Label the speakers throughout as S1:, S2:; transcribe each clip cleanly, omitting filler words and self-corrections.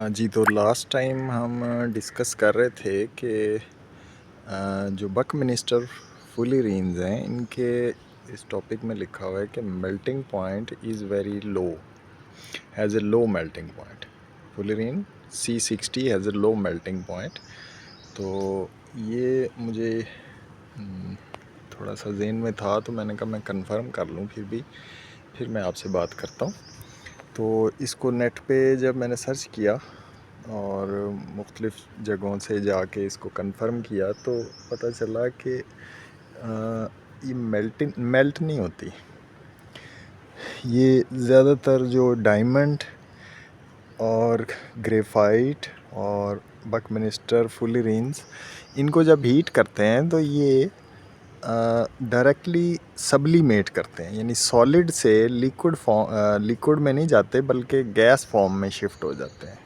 S1: हाँ जी, तो last time हम डिस्कस कर रहे थे कि जो बकमिनिस्टर फुलिरीन्स हैं, इनके इस टॉपिक में लिखा हुआ है कि melting point is very low, has a low melting point. Fullerene C60 has a low melting point. तो ये मुझे थोड़ा सा ज़हन में था, तो मैंने कहा मैं कंफर्म कर लूँ, फिर मैं आपसे बात करता हूँ। तो इसको नेट पे जब मैंने सर्च किया और मुख्तलिफ़ जगहों से जाके इसको कंफर्म किया, तो पता चला कि ये मेल्ट नहीं होती। ये ज़्यादातर जो डायमंड और ग्रेफाइट और बकमिनिस्टर फुलिरीन्स, इनको जब हीट करते हैं तो ये डायरेक्टली सब्लिमेट करते हैं, यानी सॉलिड से लिक्विड में नहीं जाते, बल्कि गैस फॉर्म में शिफ्ट हो जाते हैं,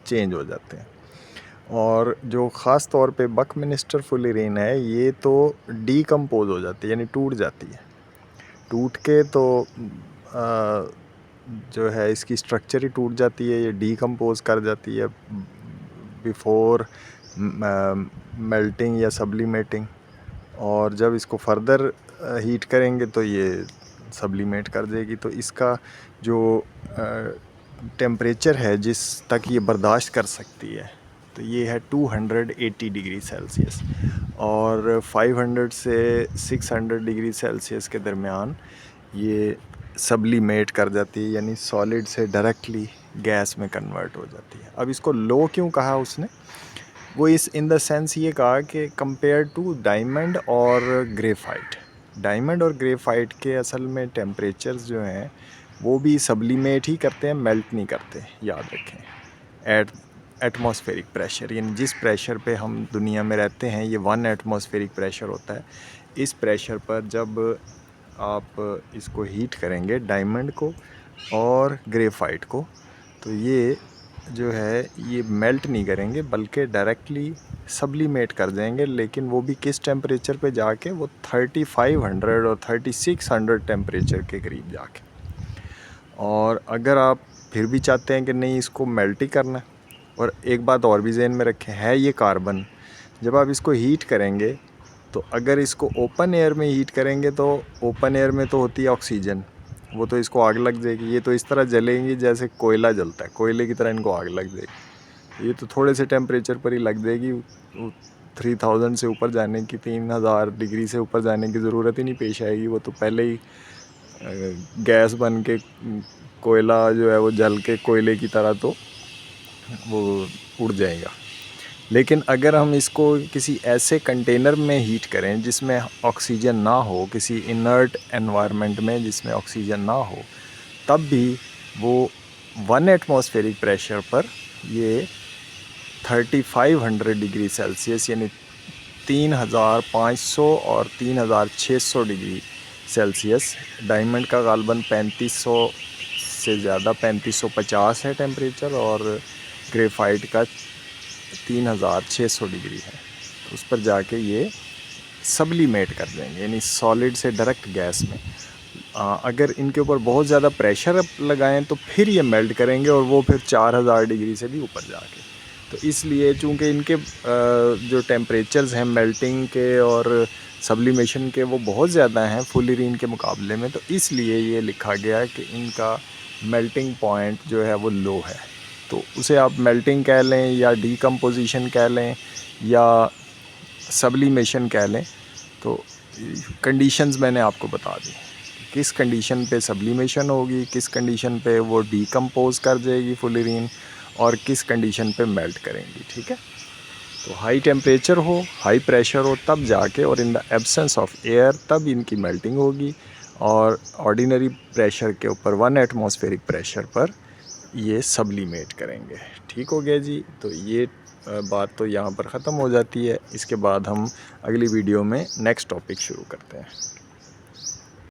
S1: चेंज हो जाते हैं। और जो ख़ास तौर पे बकमिनिस्टर फुलिरीन है, ये तो डीकम्पोज हो जाती है, यानी टूट जाती है। टूट के तो जो है इसकी स्ट्रक्चर ही टूट जाती है, ये डीकम्पोज कर जाती है बिफोर मेल्टिंग या सब्लिमेटिंग। और जब इसको फर्दर हीट करेंगे तो ये सब्लिमेट कर देगी। तो इसका जो टेम्परेचर है जिस तक ये बर्दाश्त कर सकती है, तो ये है 280 डिग्री सेल्सियस, और 500 से 600 डिग्री सेल्सियस के दरमियान ये सब्लिमेट कर जाती है, यानी सॉलिड से डायरेक्टली गैस में कन्वर्ट हो जाती है। अब इसको लो क्यों कहा उसने? वो इस इन द सेंस ये कहा कि कंपेयर टू डायमंड और ग्रेफाइट, डायमंड और ग्रेफाइट के असल में टेम्परेचर्स जो हैं वो भी सब्लिमेट ही करते हैं, मेल्ट नहीं करते, याद रखें। एट एटमॉस्फेरिक प्रेशर, यानी जिस प्रेशर पे हम दुनिया में रहते हैं, ये 1 एटमॉस्फेरिक प्रेशर होता है। इस प्रेशर पर जब आप इसको हीट करेंगे, डायमंड को और ग्रेफाइट को, तो ये जो है ये मेल्ट नहीं करेंगे, बल्कि डायरेक्टली सब्लिमेट कर देंगे। लेकिन वो भी किस टेम्परेचर पे जाके? वो 3500 और 3600 टेम्परेचर के करीब जाके। और अगर आप फिर भी चाहते हैं कि नहीं, इसको मेल्ट ही करना है, और एक बात और भी जहन में रखें, है ये कार्बन। जब आप इसको हीट करेंगे, तो अगर इसको ओपन एयर में हीट करेंगे, तो ओपन एयर में तो होती है ऑक्सीजन, वो तो इसको आग लग जाएगी। ये तो इस तरह जलेंगी जैसे कोयला जलता है, कोयले की तरह इनको आग लग जाएगी। ये तो थोड़े से टेम्परेचर पर ही लग जाएगी, 3000 से ऊपर जाने की, 3000 डिग्री से ऊपर जाने की ज़रूरत ही नहीं पेश आएगी। वो तो पहले ही गैस बन के, कोयला जो है वो जल के कोयले की तरह तो वो उड़ जाएगा। लेकिन अगर हम इसको किसी ऐसे कंटेनर में हीट करें जिसमें ऑक्सीजन ना हो, किसी इनर्ट एनवायरनमेंट में जिसमें ऑक्सीजन ना हो, तब भी वो 1 एटमॉस्फेरिक प्रेशर पर ये 3500 डिग्री सेल्सियस, यानी 3500 और 3600 डिग्री सेल्सियस। डायमंड का गालबन 3500 से ज़्यादा, 3550 है टेम्परेचर, और ग्रेफाइट का 3600 डिग्री है। तो उस पर जाके ये सब्लिमेट कर देंगे, यानी सॉलिड से डायरेक्ट गैस में। अगर इनके ऊपर बहुत ज़्यादा प्रेशर लगाएं तो फिर ये मेल्ट करेंगे, और वो फिर 4000 डिग्री से भी ऊपर जाके। तो इसलिए चूँकि इनके जो टेम्परेचर्स हैं मेल्टिंग के और सब्लिमेशन के, वो बहुत ज़्यादा हैं फुलिरीन के मुकाबले में, तो इसलिए ये लिखा गया है कि इनका मेल्टिंग पॉइंट जो है वो लो है। तो उसे आप मेल्टिंग कह लें, या डीकम्पोजिशन कह लें, या सब्लिमेशन कह लें। तो कंडीशंस मैंने आपको बता दी, किस कंडीशन पे सब्लिमेशन होगी, किस कंडीशन पे वो डीकम्पोज कर जाएगी फुलिरीन, और किस कंडीशन पे मेल्ट करेंगी। ठीक है, तो हाई टेम्परेचर हो, हाई प्रेशर हो, तब जाके, और in the absence of air, तब इनकी मेल्टिंग होगी। और ऑर्डिनरी प्रेशर के ऊपर, 1 एटमॉस्फेरिक प्रेशर पर ये सब्लिमेट करेंगे। ठीक हो गया जी। तो ये बात तो यहाँ पर ख़त्म हो जाती है। इसके बाद हम अगली वीडियो में नेक्स्ट टॉपिक शुरू करते हैं।